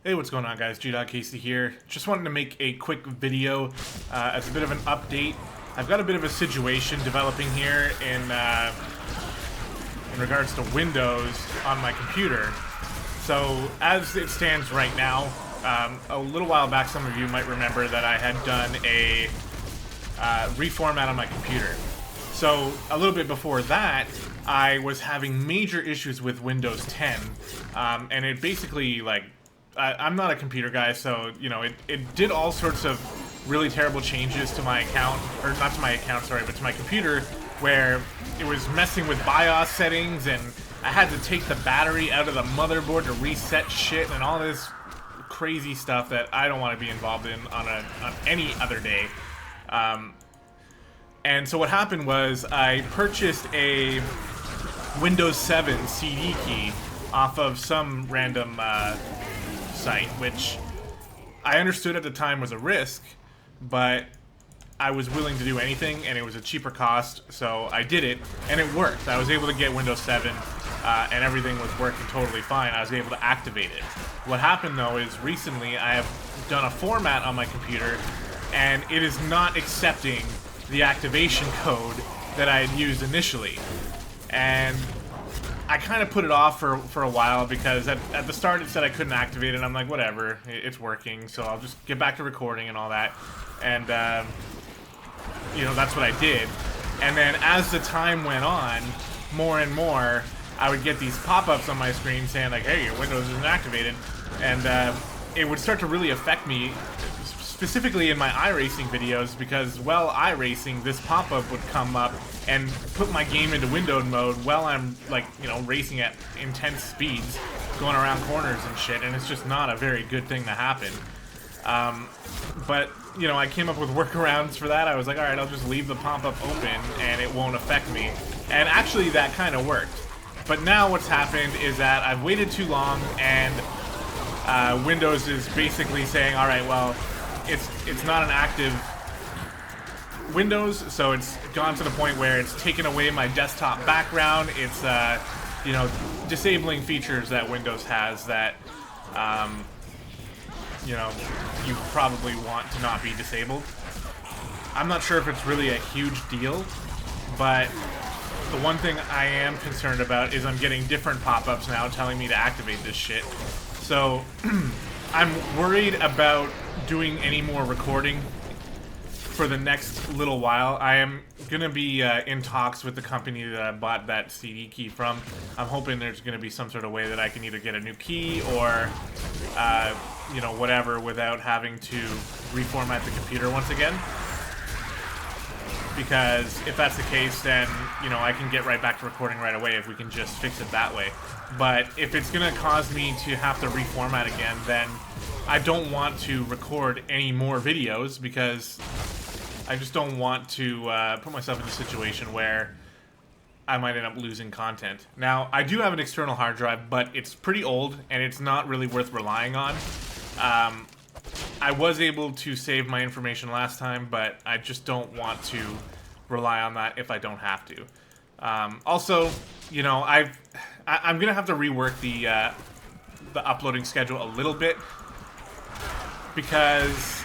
Hey, what's going on, guys? gdoggcasey here. Just wanted to make a quick video as a bit of an update. I've got a bit of a situation developing here in regards to Windows on my computer. So, as it stands right now, a little while back, some of you might remember that I had done a reformat on my computer. So, a little bit before that, I was having major issues with Windows 10, and it basically, like, I'm not a computer guy, so, you know, it did all sorts of really terrible changes to my account, or not to my account, sorry, but to my computer, where it was messing with BIOS settings, and I had to take the battery out of the motherboard to reset shit, and all this crazy stuff that I don't want to be involved in on any other day. And so what happened was I purchased a Windows 7 CD key off of some random site, which I understood at the time was a risk, but I was willing to do anything, and it was a cheaper cost, so I did it, and it worked. I was able to get Windows 7, and everything was working totally fine. I was able to activate it. What happened, though, is recently I have done a format on my computer, and it is not accepting the activation code that I had used initially. And I kind of put it off for a while because at the start it said I couldn't activate it. I'm like, whatever, it's working, so I'll just get back to recording and all that. And, you know, that's what I did. And then as the time went on, more and more, I would get these pop-ups on my screen saying, like, hey, your Windows isn't activated. And it would start to really affect me, specifically in my iRacing videos, because while iRacing, this pop-up would come up and put my game into windowed mode while I'm, like, you know, racing at intense speeds, going around corners and shit, and it's just not a very good thing to happen. But, you know, I came up with workarounds for that. I was like, alright, I'll just leave the pop-up open and it won't affect me. And actually that kind of worked. But now what's happened is that I've waited too long, and Windows is basically saying, alright, well, it's not an active Windows, so it's gone to the point where it's taken away my desktop background. It's, you know, disabling features that Windows has that, you know, you probably want to not be disabled. I'm not sure if it's really a huge deal, but the one thing I am concerned about is I'm getting different pop-ups now telling me to activate this shit. So, I'm worried about doing any more recording for the next little while. I am gonna be in talks with the company that I bought that CD key from. I'm hoping there's gonna be some sort of way that I can either get a new key or, you know, whatever, without having to reformat the computer once again. Because if that's the case, then, you know, I can get right back to recording right away if we can just fix it that way. But if it's gonna cause me to have to reformat again, then I don't want to record any more videos, because I just don't want to put myself in a situation where I might end up losing content. Now, I do have an external hard drive, but it's pretty old, and it's not really worth relying on. I was able to save my information last time, but I just don't want to rely on that if I don't have to. Also, you know, I'm gonna have to rework the uploading schedule a little bit, because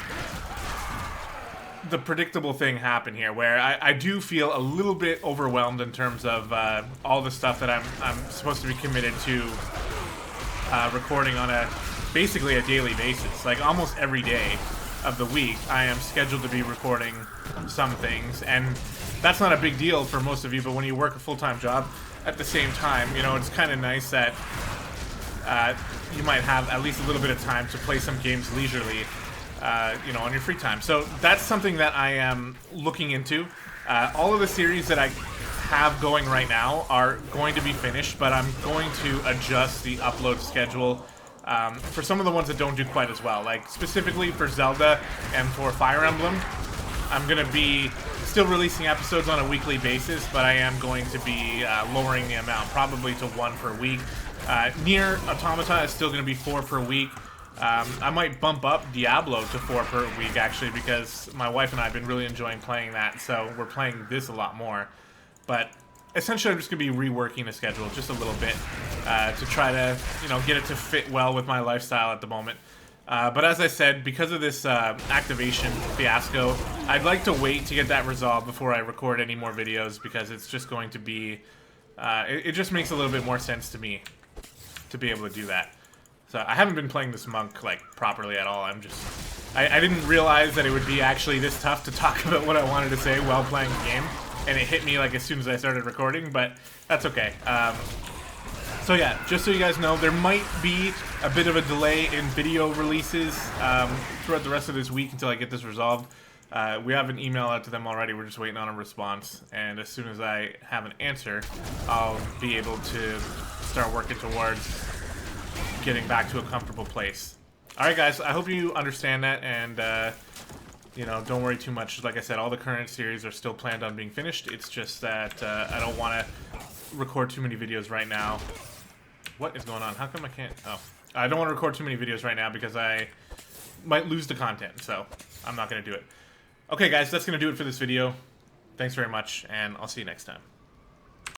the predictable thing happened here, where I do feel a little bit overwhelmed in terms of all the stuff that I'm supposed to be committed to recording on basically a daily basis. Like, almost every day of the week, I am scheduled to be recording some things, and that's not a big deal for most of you, but when you work a full-time job at the same time, you know, it's kind of nice that you might have at least a little bit of time to play some games leisurely, you know, on your free time. So that's something that I am looking into. All of the series that I have going right now are going to be finished, but I'm going to adjust the upload schedule for some of the ones that don't do quite as well. Like, specifically for Zelda and for Fire Emblem, I'm going to be still releasing episodes on a weekly basis, but I am going to be lowering the amount, probably to 1 per week. Nier Automata is still going to be 4 per week. I might bump up Diablo to 4 per week, actually, because my wife and I have been really enjoying playing that, so we're playing this a lot more. But essentially I'm just going to be reworking the schedule just a little bit to try to, you know, get it to fit well with my lifestyle at the moment. But as I said, because of this activation fiasco, I'd like to wait to get that resolved before I record any more videos, because it's just going to be... it just makes a little bit more sense to me to be able to do that. So I haven't been playing this monk, like, properly at all. I'm just... I didn't realize that it would be actually this tough to talk about what I wanted to say while playing the game. And it hit me, like, as soon as I started recording, but that's okay. So yeah, just so you guys know, there might be a bit of a delay in video releases throughout the rest of this week until I get this resolved. We have an email out to them already, we're just waiting on a response, and as soon as I have an answer, I'll be able to start working towards getting back to a comfortable place. Alright guys, I hope you understand that, and you know, don't worry too much. Like I said, all the current series are still planned on being finished. It's just that I don't want to record too many videos right now. What is going on? How come I can't... Oh. I don't want to record too many videos right now because I might lose the content, so I'm not going to do it. Okay, guys, that's going to do it for this video. Thanks very much, and I'll see you next time.